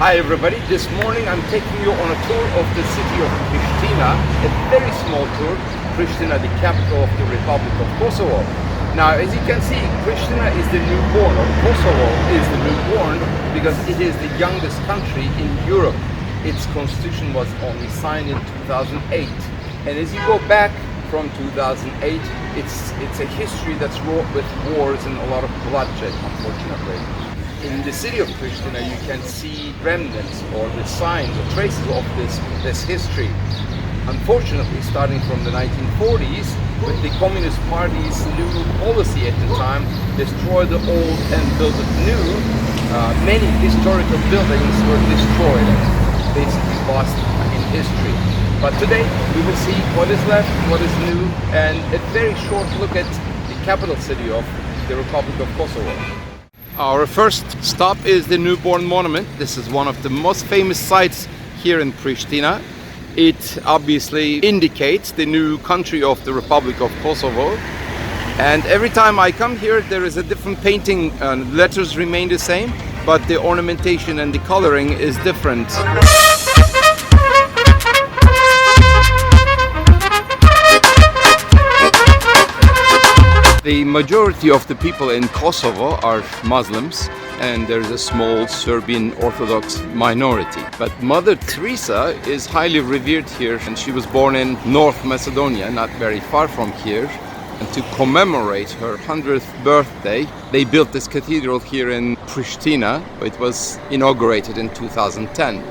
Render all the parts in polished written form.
Hi everybody, this morning I'm taking you on a tour of the city of Prishtina, a very small tour, Prishtina, the capital of the Republic of Kosovo. Now as you can see, Prishtina is the newborn, or Kosovo is the newborn, because it is the youngest country in Europe. Its constitution was only signed in 2008. And as you go back from 2008, it's a history that's wrought with wars and a lot of bloodshed, unfortunately. In the city of Prishtina, you can see remnants or the signs or traces of this history. Unfortunately, starting from the 1940s, with the Communist Party's new policy at the time, destroy the old and build it new, many historical buildings were destroyed and basically lost in history. But today, we will see what is left, what is new, and a very short look at the capital city of the Republic of Kosovo. Our first stop is the Newborn Monument. This is one of the most famous sites here in Prishtina. It obviously indicates the new country of the Republic of Kosovo. And every time I come here, there is a different painting. Letters remain the same, but the ornamentation and the coloring is different. The majority of the people in Kosovo are Muslims, and there's a small Serbian Orthodox minority. But Mother Teresa is highly revered here, and she was born in North Macedonia, not very far from here. And to commemorate her 100th birthday, they built this cathedral here in Prishtina. It was inaugurated in 2010.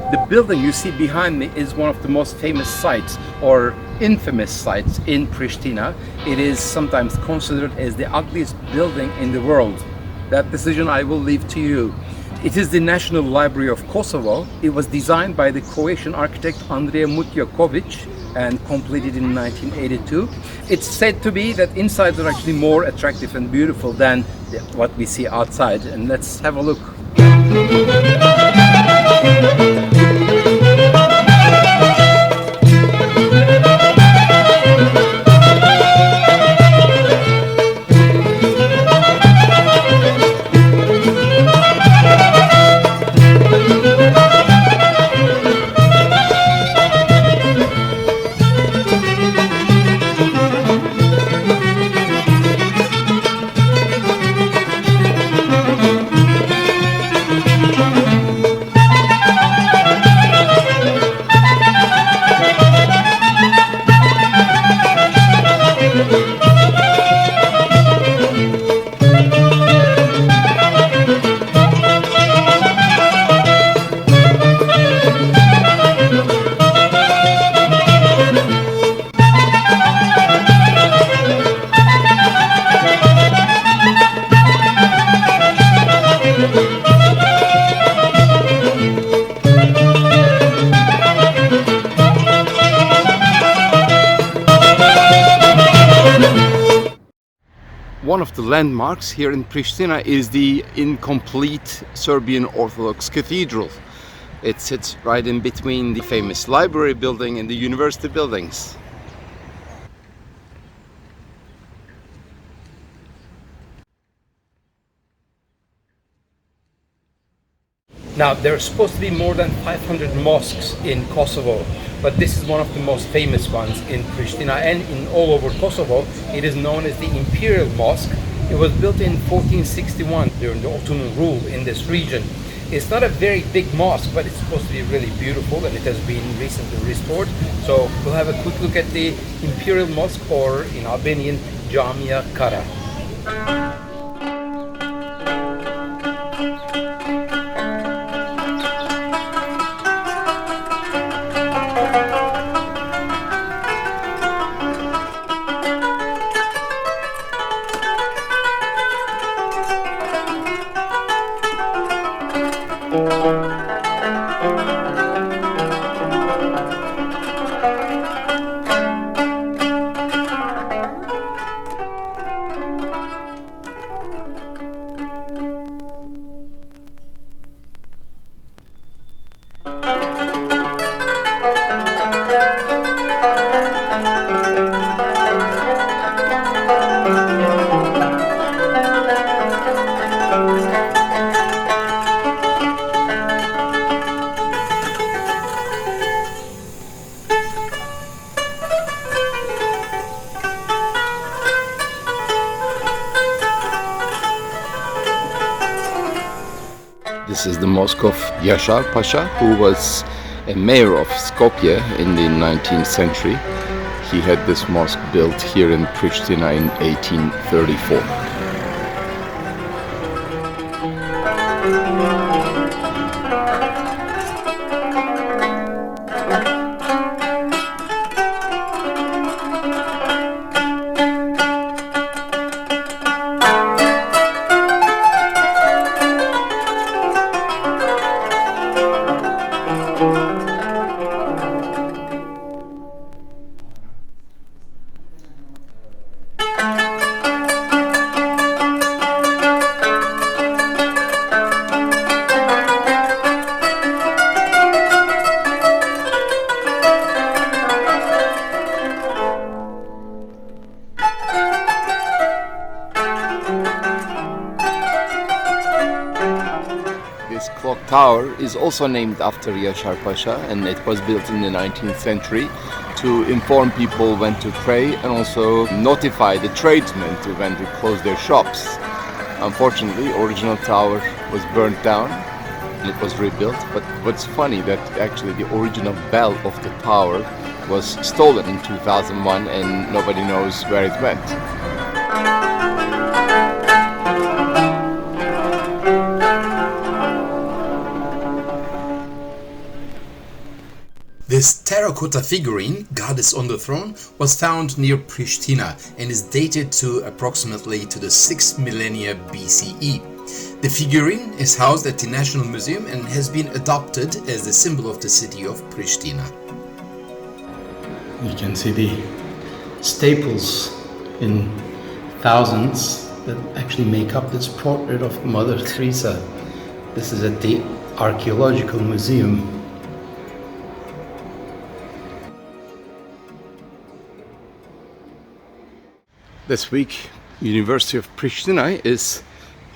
The building you see behind me is one of the most famous sites or infamous sites in Prishtina. It is sometimes considered as the ugliest building in the world. That decision I will leave to you. It is the National Library of Kosovo. It was designed by the Croatian architect Andrija Mutjaković and completed in 1982. It's said to be that insides are actually more attractive and beautiful than what we see outside. And let's have a look. One of the landmarks here in Prishtina is the incomplete Serbian Orthodox Cathedral. It sits right in between the famous library building and the university buildings. Now, there are supposed to be more than 500 mosques in Kosovo, but this is one of the most famous ones in Prishtina and in all over Kosovo. It is known as the Imperial Mosque. It was built in 1461 during the Ottoman rule in this region. It's not a very big mosque, but it's supposed to be really beautiful, and it has been recently restored. So we'll have a quick look at the Imperial Mosque, or in Albanian, Jamia Kara. This is the mosque of Jashar Pasha, who was a mayor of Skopje in the 19th century. He had this mosque built here in Prishtina in 1834. This clock tower is also named after Jashar Pasha, and it was built in the 19th century to inform people when to pray and also notify the tradesmen to when to close their shops. Unfortunately, original tower was burnt down and it was rebuilt, but what's funny that actually the original bell of the tower was stolen in 2001 and nobody knows where it went. This terracotta figurine, Goddess on the Throne, was found near Prishtina and is dated to approximately to the 6th millennia BCE. The figurine is housed at the National Museum and has been adopted as the symbol of the city of Prishtina. You can see the staples in thousands that actually make up this portrait of Mother Teresa. This is at the Archaeological Museum. This week, University of Prishtina is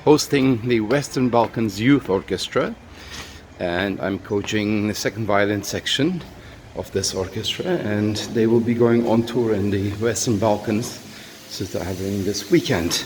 hosting the Western Balkans Youth Orchestra, and I'm coaching the second violin section of this orchestra, and they will be going on tour in the Western Balkans, so they're having this weekend.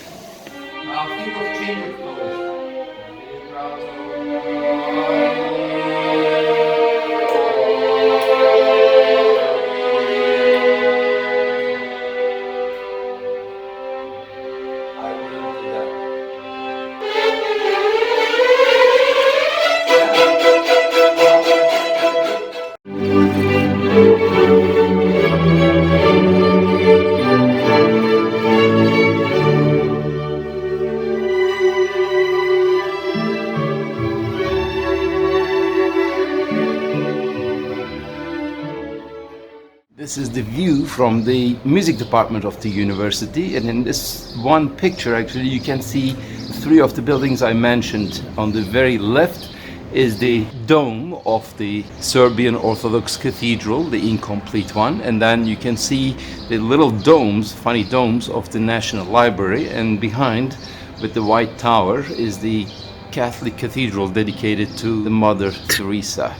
This is the view from the music department of the university, and in this one picture actually you can see three of the buildings I mentioned. On the very left is the dome of the Serbian Orthodox Cathedral, the incomplete one, and then you can see the little domes, funny domes of the National Library, and behind with the white tower is the Catholic cathedral dedicated to the Mother Teresa.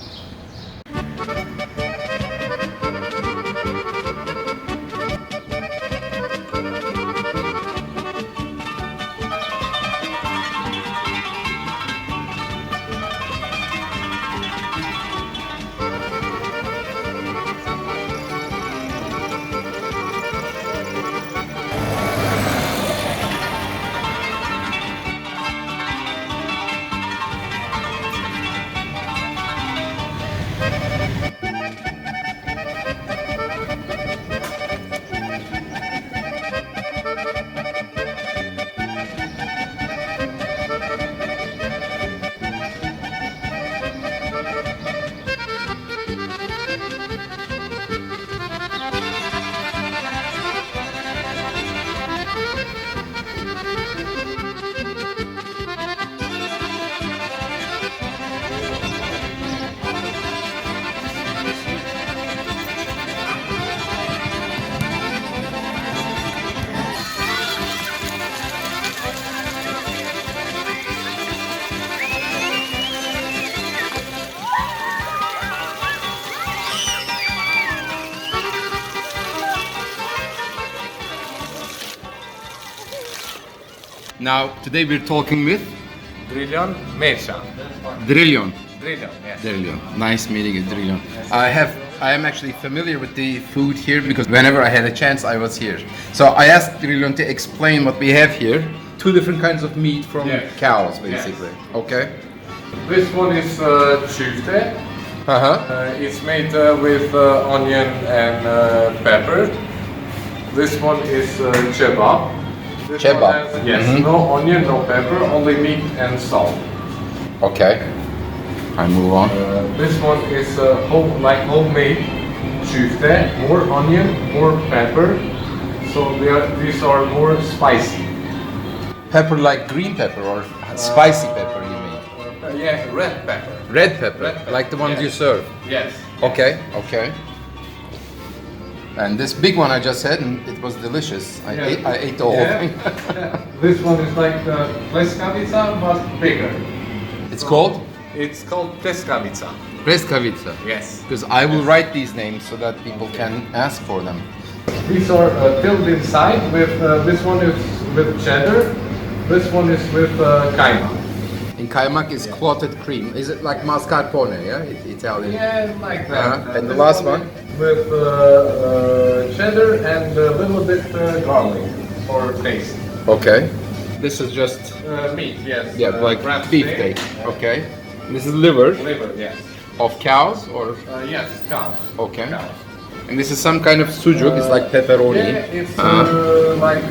Now, today we're talking with Drilon, Meqa. Drilon. Drilon, yes. Drilon. Nice meeting you, Drilon. I am actually familiar with the food here because whenever I had a chance, I was here. So I asked Drilon to explain what we have here. Two different kinds of meat from Yes. cows, basically. Okay. This one is çifte. It's made with onion and pepper. This one is kebab. This Kebab. one has, yes, no onion, no pepper, only meat and salt. Okay. I move on. This one is homemade çifte, more onion, more pepper. So these are more spicy. Pepper like green pepper or spicy pepper, you mean? Yeah, red pepper. Red pepper, Red pepper, like the ones yes. you serve. Yes. Okay, okay. And this big one I just had, and it was delicious. I ate the whole thing. This one is like pleskavica, but bigger. It's called It's called pleskavica. Preskavica. Yes. Because I will write these names so that people can ask for them. These are filled inside with, this one is with cheddar, this one is with kaymak. In kaymak is clotted cream. Is it like mascarpone, yeah? Italian. Yeah, like that. And the This last one? with cheddar and a little bit garlic for taste. Okay. This is just, Meat, yes. yeah, like wrapped beefsteak. Okay. This is liver Liver, yes. of cows or, Yes, cow. okay. Cow. And this is some kind of sujuk, it's like pepperoni. Yeah, it's like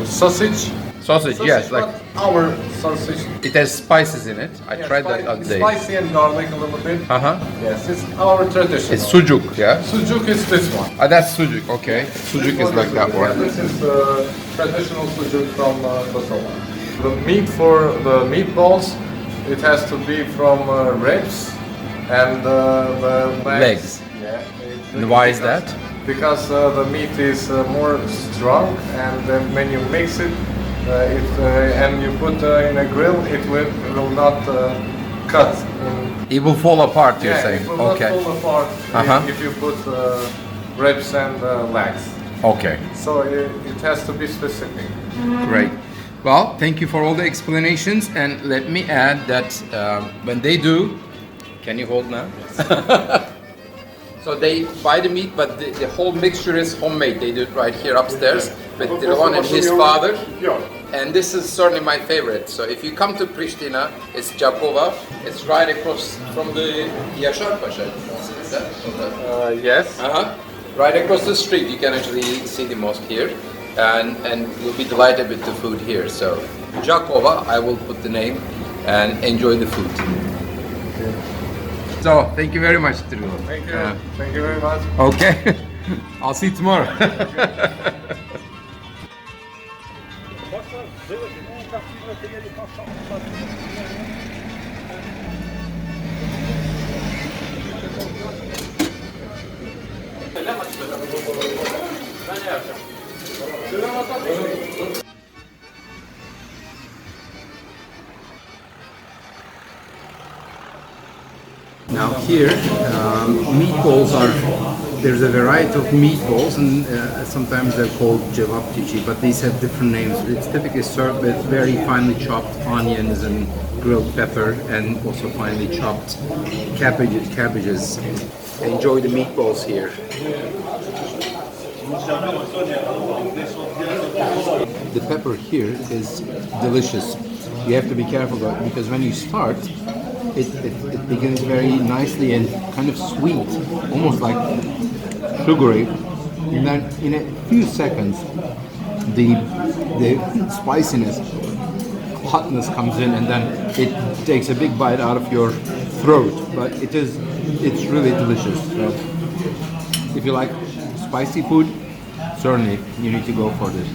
sausage. Sausage, yes, like but our sausage. it has spices in it. I tried that the other day. Spicy and garlic a little bit. Uh-huh. Yes, it's our tradition. It's sujuk, yeah? Sujuk is this one. That's sujuk, okay. Sujuk is like that Yeah, one. this is traditional sujuk from Kosovo. The meat for the meatballs, it has to be from ribs and the Legs. Yeah. And why is that? Because the meat is more strong, and then when you mix it, and you put in a grill, it will not cut. It will fall apart, you're Yeah, saying? it will Okay. not fall apart Uh-huh. if you put ribs and legs. Okay, So it has to be specific. great. Well, thank you for all the explanations, and let me add that when they do, can you hold now? So they buy the meat, but the whole mixture is homemade. They do it right here upstairs with Drilon and his father. And this is certainly my favorite. So if you come to Prishtina, it's Gjakova. It's right across from the Jashar Pasha. Is that? Yes. Uh-huh. Right across the street, you can actually see the mosque here, and you'll be delighted with the food here. So Gjakova, I will put the name, and enjoy the food. So thank you very much, Drilon. Thank you. Thank you very much. Okay. I'll see you tomorrow. Now here, meatballs there's a variety of meatballs, and sometimes they're called Qebaptore, but these have different names. It's typically served with very finely chopped onions and grilled pepper, and also finely chopped cabbages. Enjoy the meatballs here. The pepper here is delicious. You have to be careful though, because when you start, it begins very nicely and kind of sweet, almost like sugary. And then in a few seconds, the spiciness, hotness comes in, and then it takes a big bite out of your throat. But it's really delicious. So if you like spicy food, certainly you need to go for this.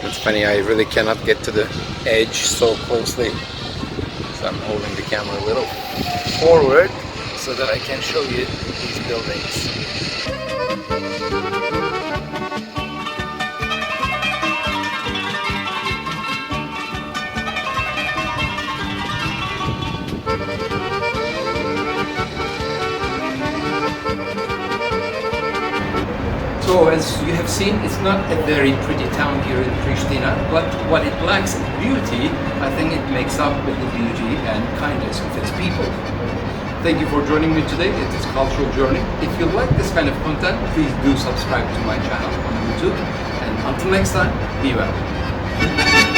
It's funny, I really cannot get to the edge so closely. So I'm holding the camera a little forward so that I can show you these buildings. So as you have seen, it's not a very pretty town here in Prishtina, but what it lacks in beauty, I think it makes up with the beauty and kindness of its people. Thank you for joining me today in this cultural journey. If you like this kind of content, please do subscribe to my channel on YouTube. And until next time, be well.